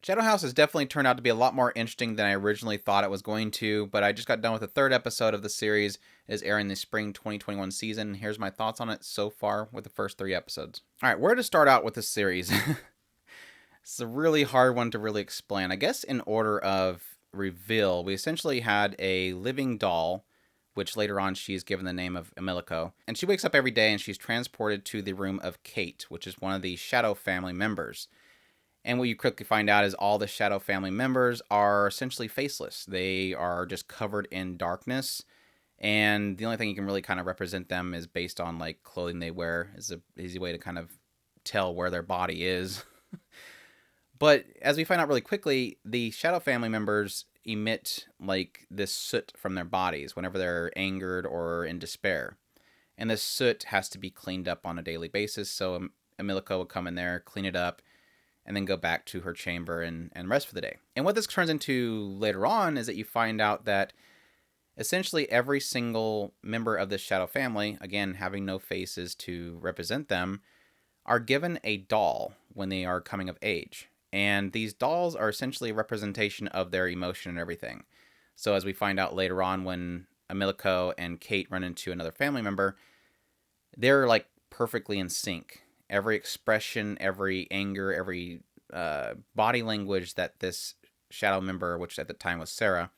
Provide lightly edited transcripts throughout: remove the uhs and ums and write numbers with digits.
Shadow House has definitely turned out to be a lot more interesting than I originally thought it was going to, but I just got done with the third episode of the series. It is airing the spring 2021 season. Here's my thoughts on it so far with the first three episodes. All right, where to start out with this series? It's a really hard one to really explain. I guess in order of reveal, we essentially had a living doll, which later on she's given the name of Emilico, and she wakes up every day and she's transported to the room of Kate, which is one of the Shadow family members. And what you quickly find out is all the Shadow family members are essentially faceless. They are just covered in darkness. And the only thing you can really kind of represent them is based on like clothing they wear is a easy way to kind of tell where their body is. But as we find out really quickly, the Shadow family members emit like this soot from their bodies whenever they're angered or in despair. And this soot has to be cleaned up on a daily basis. So Emilico will come in there, clean it up, and then go back to her chamber and rest for the day. And what this turns into later on is that you find out that essentially every single member of this Shadow family, again, having no faces to represent them, are given a doll when they are coming of age. And these dolls are essentially a representation of their emotion and everything. So as we find out later on when Emilico and Kate run into another family member, they're like perfectly in sync. Every expression, every anger, every body language that this shadow member, which at the time was Sarah,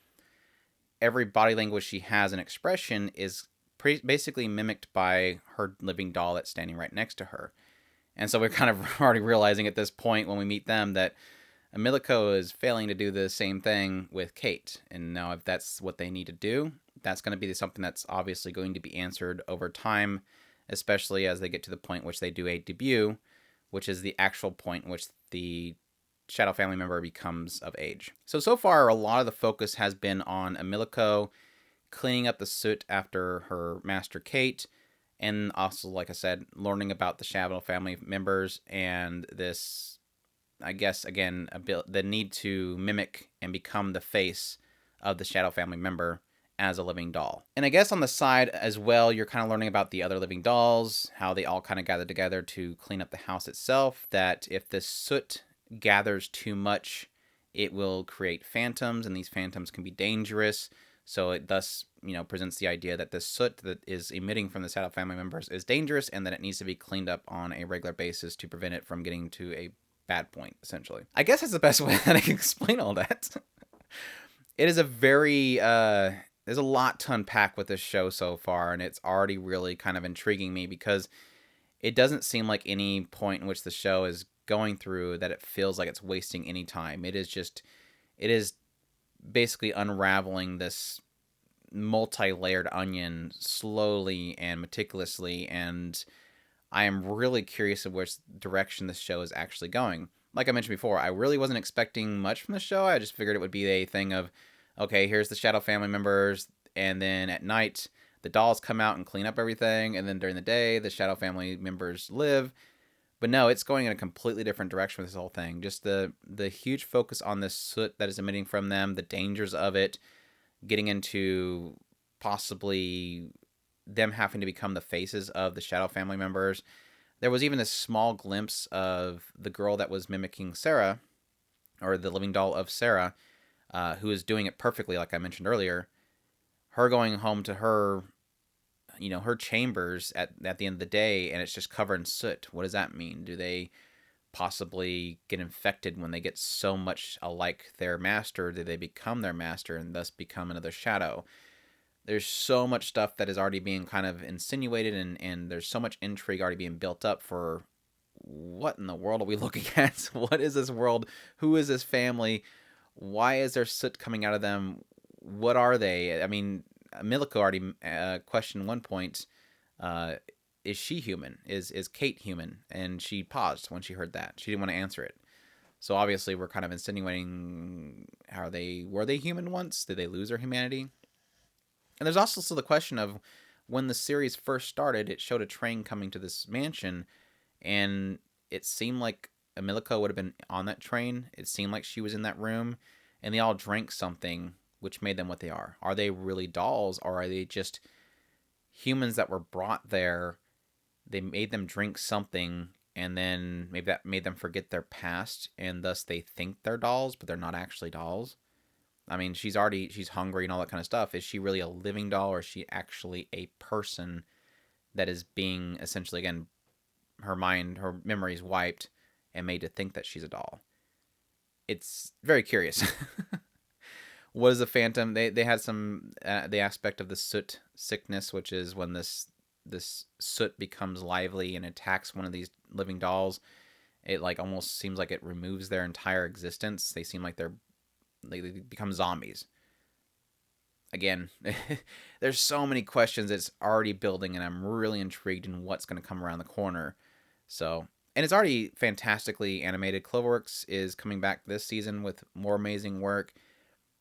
every body language she has and expression is basically mimicked by her living doll that's standing right next to her. And so we're kind of already realizing at this point when we meet them that Emilico is failing to do the same thing with Kate. And now if that's what they need to do, that's going to be something that's obviously going to be answered over time, especially as they get to the point which they do a debut, which is the actual point in which the Shadow family member becomes of age. So far, a lot of the focus has been on Emilico cleaning up the soot after her master Kate, and also, like I said, learning about the Shadow family members and this, I guess, again, the need to mimic and become the face of the Shadow family member as a living doll. And I guess on the side as well, you're kind of learning about the other living dolls, how they all kind of gather together to clean up the house itself, that if this soot gathers too much, it will create phantoms, and these phantoms can be dangerous. So it thus, presents the idea that this soot that is emitting from the Shadow family members is dangerous and that it needs to be cleaned up on a regular basis to prevent it from getting to a bad point, essentially. I guess that's the best way that I can explain all that. It is a very, there's a lot to unpack with this show so far, and it's already really kind of intriguing me because it doesn't seem like any point in which the show is going through that it feels like it's wasting any time. It is basically unraveling this multi-layered onion slowly and meticulously, and I am really curious of which direction this show is actually going. Like I mentioned before, I really wasn't expecting much from the show. I just figured it would be a thing of, okay, here's the Shadow family members, and then at night the dolls come out and clean up everything, and then during the day the Shadow family members live. But no, it's going in a completely different direction with this whole thing. Just the huge focus on this soot that is emitting from them, the dangers of it, getting into possibly them having to become the faces of the Shadow family members. There was even this small glimpse of the girl that was mimicking Sarah, or the living doll of Sarah, who is doing it perfectly, like I mentioned earlier. Her going home to her, her chambers at the end of the day, and it's just covered in soot. What does that mean? Do they possibly get infected when they get so much alike their master? Do they become their master and thus become another shadow? There's so much stuff that is already being kind of insinuated, and there's so much intrigue already being built up for what in the world are we looking at? What is this world? Who is this family? Why is there soot coming out of them? What are they? I mean, Emilico already questioned one point, is she human? Is Kate human? And she paused when she heard that. She didn't want to answer it. So obviously we're kind of insinuating, were they human once? Did they lose their humanity? And there's also the question of when the series first started, it showed a train coming to this mansion, and it seemed like Emilico would have been on that train. It seemed like she was in that room, and they all drank something which made them what they are. Are they really dolls, or are they just humans that were brought there? They made them drink something, and then maybe that made them forget their past, and thus they think they're dolls, but they're not actually dolls. I mean, she's hungry and all that kind of stuff. Is she really a living doll, or is she actually a person that is being essentially, again, her memories wiped and made to think that she's a doll? It's very curious. What is a phantom? They had some the aspect of the soot sickness, which is when this soot becomes lively and attacks one of these living dolls. It like almost seems like it removes their entire existence. They seem like they become zombies. Again, there's so many questions it's already building, and I'm really intrigued in what's going to come around the corner. So, and it's already fantastically animated. Cloverworks is coming back this season with more amazing work.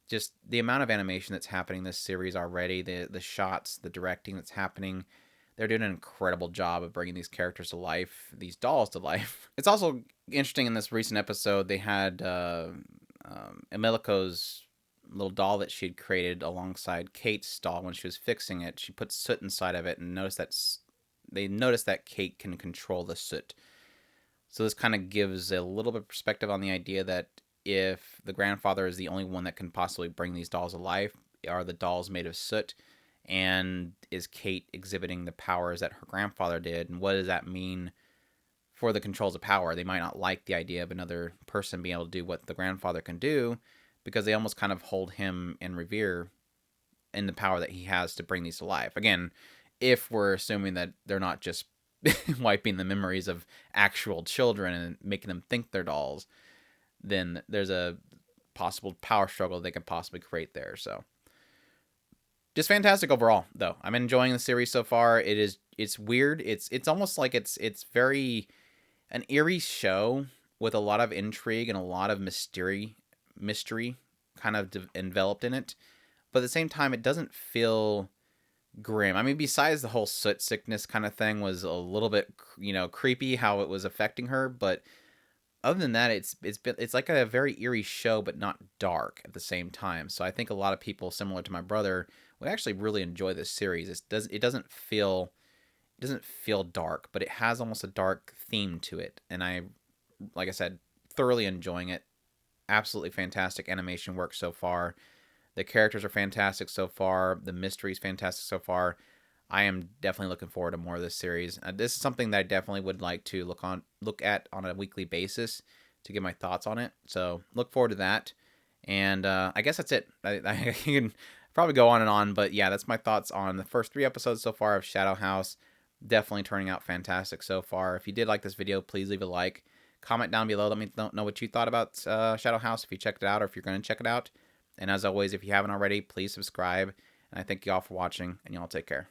Just the amount of animation that's happening this series already, the shots, the directing that's happening, they're doing an incredible job of bringing these characters to life, these dolls to life. It's also interesting in this recent episode, they had Emiliko's little doll that she had created alongside Kate's doll. When she was fixing it, she put soot inside of it, and they noticed that Kate can control the soot. So this kind of gives a little bit of perspective on the idea that if the grandfather is the only one that can possibly bring these dolls to life, are the dolls made of soot? And is Kate exhibiting the powers that her grandfather did? And what does that mean for the controls of power? They might not like the idea of another person being able to do what the grandfather can do, because they almost kind of hold him in revere in the power that he has to bring these to life. Again, if we're assuming that they're not just wiping the memories of actual children and making them think they're dolls, then there's a possible power struggle they could possibly create there. So just fantastic overall, though. I'm enjoying the series so far. It's weird. It's almost like it's very an eerie show with a lot of intrigue and a lot of mystery kind of enveloped in it. But at the same time, it doesn't feel grim. I mean, besides the whole soot sickness kind of thing was a little bit, creepy how it was affecting her, but other than that, it's like a very eerie show, but not dark at the same time. So I think a lot of people, similar to my brother, would actually really enjoy this series. It doesn't feel dark, but it has almost a dark theme to it. And like I said, thoroughly enjoying it. Absolutely fantastic animation work so far. The characters are fantastic so far. The mystery is fantastic so far. I am definitely looking forward to more of this series. This is something that I definitely would like to look at on a weekly basis to get my thoughts on it. So look forward to that. And I guess that's it. I can probably go on and on, but yeah, that's my thoughts on the first 3 episodes so far of Shadow House. Definitely turning out fantastic so far. If you did like this video, please leave a like. Comment down below. Let me know what you thought about Shadow House, if you checked it out or if you're going to check it out. And as always, if you haven't already, please subscribe. And I thank you all for watching, and y'all take care.